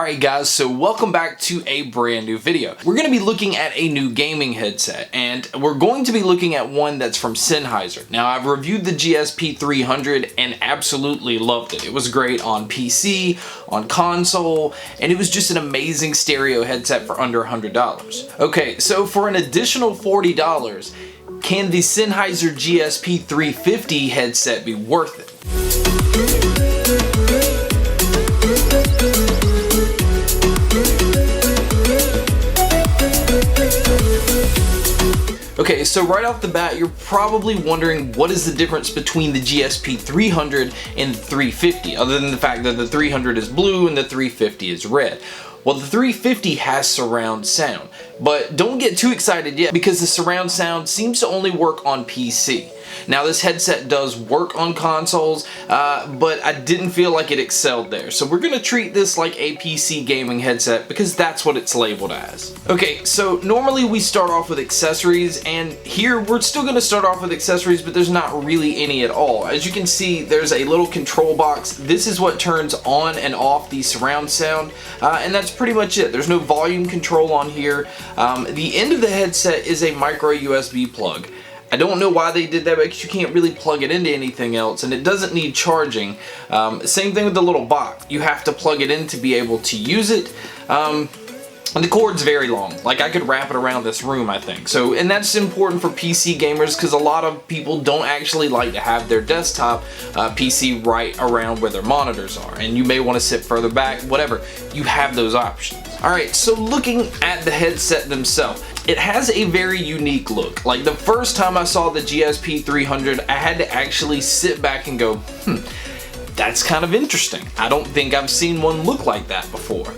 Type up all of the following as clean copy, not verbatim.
Alright guys, so welcome back to a brand new video. We're going to be looking at a new gaming headset, and we're going to be looking at one that's from Sennheiser. Now, I've reviewed the GSP350 and absolutely loved it. It was great on PC, on console, and it was just an amazing stereo headset for under $100. Okay, so for an additional $40, can the Sennheiser GSP350 headset be worth it? Okay, so right off the bat, you're probably wondering what is the difference between the GSP300 and the 350, other than the fact that the 300 is blue and the 350 is red. Well, the 350 has surround sound, but don't get too excited yet because the surround sound seems to only work on PC. Now, this headset does work on consoles, but I didn't feel like it excelled there. So we're going to treat this like a PC gaming headset because that's what it's labeled as. Okay, so normally we start off with accessories, and here we're still going to start off with accessories, but there's not really any at all. As you can see, there's a little control box. This is what turns on and off the surround sound, and that's pretty much it. There's no volume control on here. The end of the headset is a micro USB plug. I don't know why they did that because you can't really plug it into anything else, and it doesn't need charging. Same thing with the little box. You have to plug it in to be able to use it. And the cord's very long. Like, I could wrap it around this room, I think. So, and that's important for PC gamers because a lot of people don't actually like to have their desktop PC right around where their monitors are. And you may want to sit further back, whatever. You have those options. Alright, so looking at the headset themselves, it has a very unique look. Like, the first time I saw the GSP300, I had to actually sit back and go, that's kind of interesting. I don't think I've seen one look like that before.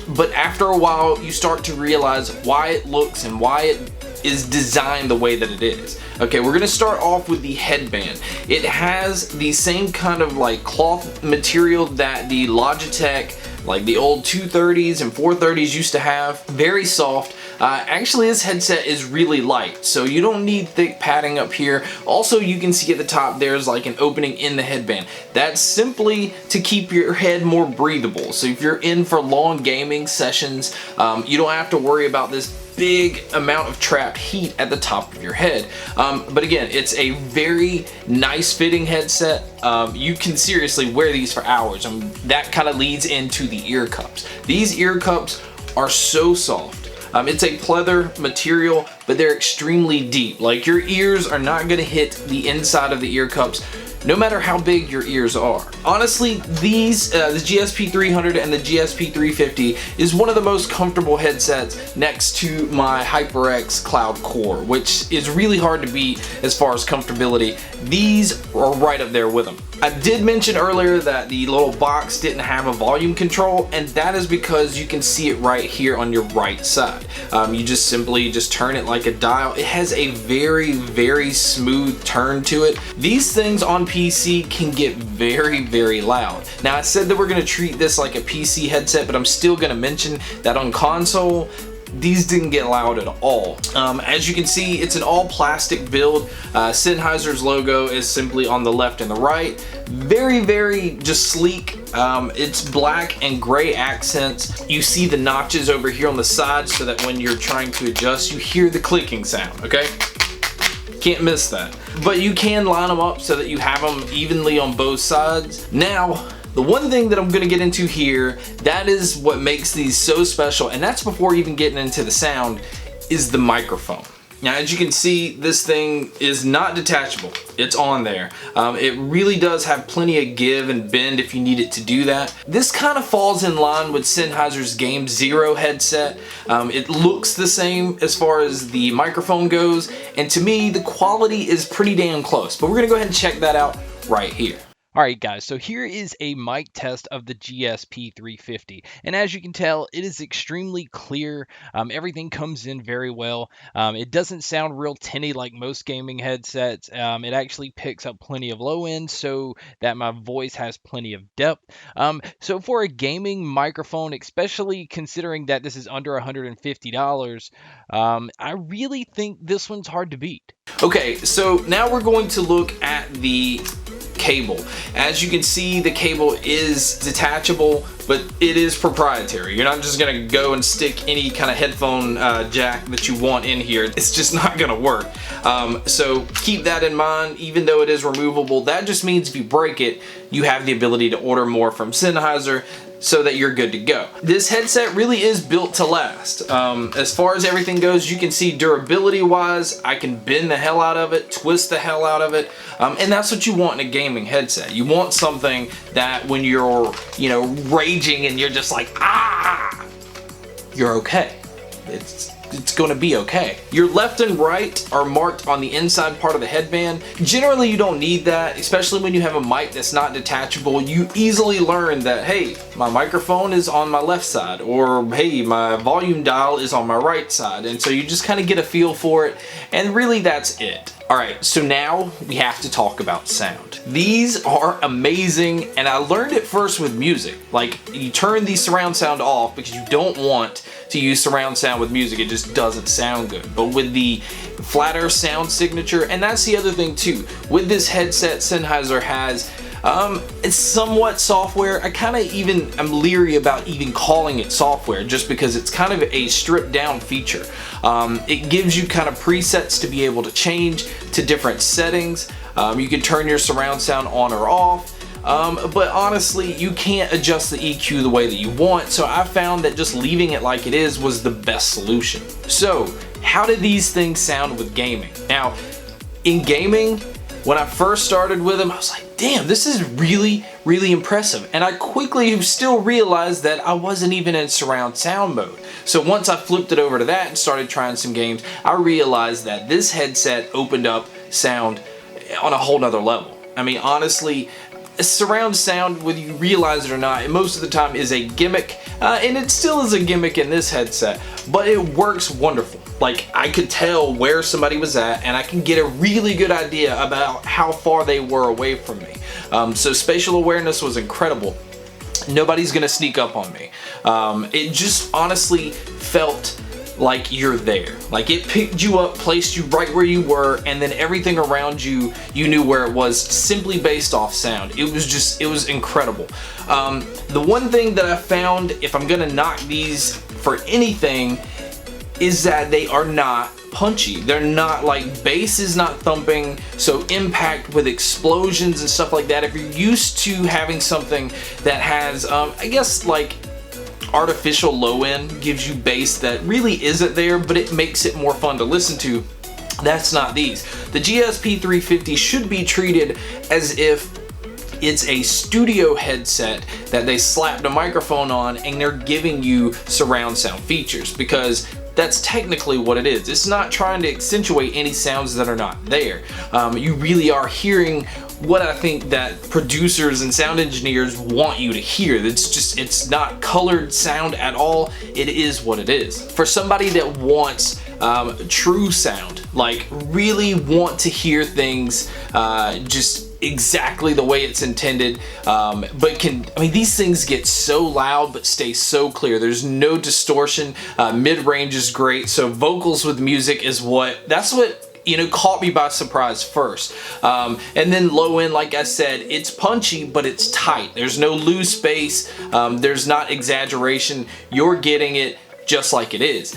But after a while, you start to realize why it looks and why it is designed the way that it is. Okay, we're gonna start off with the headband. It has the same kind of like cloth material that the Logitech, like the old 230s and 430s used to have. Very soft. Actually, this headset is really light, so you don't need thick padding up here. Also, you can see at the top there's like an opening in the headband. That's simply to keep your head more breathable. So if you're in for long gaming sessions, you don't have to worry about this big amount of trapped heat at the top of your head. But again, it's a very nice fitting headset. You can seriously wear these for hours, and that kind of leads into the ear cups. These ear cups are so soft. It's a pleather material, but they're extremely deep. Like, your ears are not going to hit the inside of the ear cups, no matter how big your ears are. Honestly, these, the GSP300 and the GSP350 is one of the most comfortable headsets next to my HyperX Cloud Core, which is really hard to beat as far as comfortability. These are right up there with them. I did mention earlier that the little box didn't have a volume control, and that is because you can see it right here on your right side. You just simply turn it like a dial. It has a very, very smooth turn to it. These things on PC can get very, very loud. Now, I said that we're going to treat this like a PC headset, but I'm still going to mention that on console, these didn't get loud at all. As you can see, it's an all plastic build. Sennheiser's logo is simply on the left and the right. Very, very just sleek. It's black and gray accents. You see the notches over here on the side so that when you're trying to adjust, you hear the clicking sound, okay? Can't miss that. But you can line them up so that you have them evenly on both sides. Now, the one thing that I'm going to get into here, that is what makes these so special, and that's before even getting into the sound, is the microphone. Now, as you can see, this thing is not detachable. It's on there. It really does have plenty of give and bend if you need it to do that. This kind of falls in line with Sennheiser's Game Zero headset. It looks the same as far as the microphone goes, and to me, the quality is pretty damn close. But we're going to go ahead and check that out right here. Alright guys, so here is a mic test of the GSP350, and as you can tell, it is extremely clear. Everything comes in very well. It doesn't sound real tinny like most gaming headsets. It actually picks up plenty of low end so that my voice has plenty of depth. So for a gaming microphone, especially considering that this is under $150, I really think this one's hard to beat. Okay, so now we're going to look at the cable. As you can see, the cable is detachable, but it is proprietary. You're not just gonna go and stick any kind of headphone jack that you want in here. It's just not gonna work. So keep that in mind. Even though it is removable, that just means if you break it, you have the ability to order more from Sennheiser so that you're good to go. This headset really is built to last. As far as everything goes, you can see durability wise, I can bend the hell out of it, twist the hell out of it, and that's what you want in a gaming headset. You want something that when you're, you know, raging and you're just like, ah, you're okay. It's going to be okay. Your left and right are marked on the inside part of the headband. Generally, you don't need that, especially when you have a mic that's not detachable. You easily learn that, hey, my microphone is on my left side, or hey, my volume dial is on my right side. And so you just kind of get a feel for it, and really that's it. Alright, so now we have to talk about sound. These are amazing, and I learned it first with music. Like, you turn the surround sound off because you don't want to use surround sound with music. It just doesn't sound good. But with the flatter sound signature, and that's the other thing too, with this headset, Sennheiser has it's somewhat software. I kind of even am leery about even calling it software just because it's kind of a stripped down feature. It gives you kind of presets to be able to change to different settings. You can turn your surround sound on or off. But honestly, you can't adjust the EQ the way that you want, so I found that just leaving it like it is was the best solution. So, how did these things sound with gaming? Now, in gaming, when I first started with them, I was like, damn, this is really, really impressive. And I quickly still realized that I wasn't even in surround sound mode. So once I flipped it over to that and started trying some games, I realized that this headset opened up sound on a whole nother level. I mean, honestly, surround sound, whether you realize it or not, most of the time is a gimmick, and it still is a gimmick in this headset, but it works wonderful. Like, I could tell where somebody was at, and I can get a really good idea about how far they were away from me. So spatial awareness was incredible. Nobody's gonna sneak up on me. It just honestly felt like you're there. Like, it picked you up, placed you right where you were, and then everything around you, you knew where it was simply based off sound. It was incredible. The one thing that I found, if I'm gonna knock these for anything, is that they are not punchy. They're not, like, bass is not thumping, so impact with explosions and stuff like that. If you're used to having something that has, I guess, like, artificial low end gives you bass that really isn't there, but it makes it more fun to listen to, that's not these. The GSP350 should be treated as if it's a studio headset that they slapped a microphone on and they're giving you surround sound features, because that's technically what it is. It's not trying to accentuate any sounds that are not there. You really are hearing what I think that producers and sound engineers want you to hear. It's not colored sound at all. It is what it is. For somebody that wants true sound, like really want to hear things just exactly the way it's intended, but these things get so loud but stay so clear. There's no distortion. Mid-range is great, so vocals with music is that's what caught me by surprise first. And then low end, like I said, it's punchy, but it's tight. There's no loose bass. There's not exaggeration. You're getting it just like it is.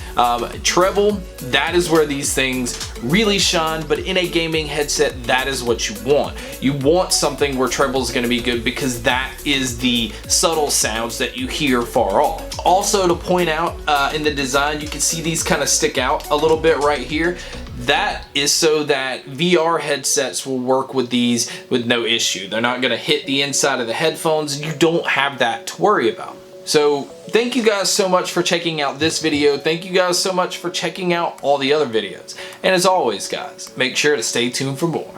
Treble, that is where these things really shine, but in a gaming headset, that is what you want. You want something where treble is going to be good, because that is the subtle sounds that you hear far off. Also, to point out, in the design, you can see these kind of stick out a little bit right here. That is so that VR headsets will work with these with no issue. They're not going to hit the inside of the headphones, and you don't have that to worry about. So thank you guys so much for checking out this video. Thank you guys so much for checking out all the other videos. And as always, guys, make sure to stay tuned for more.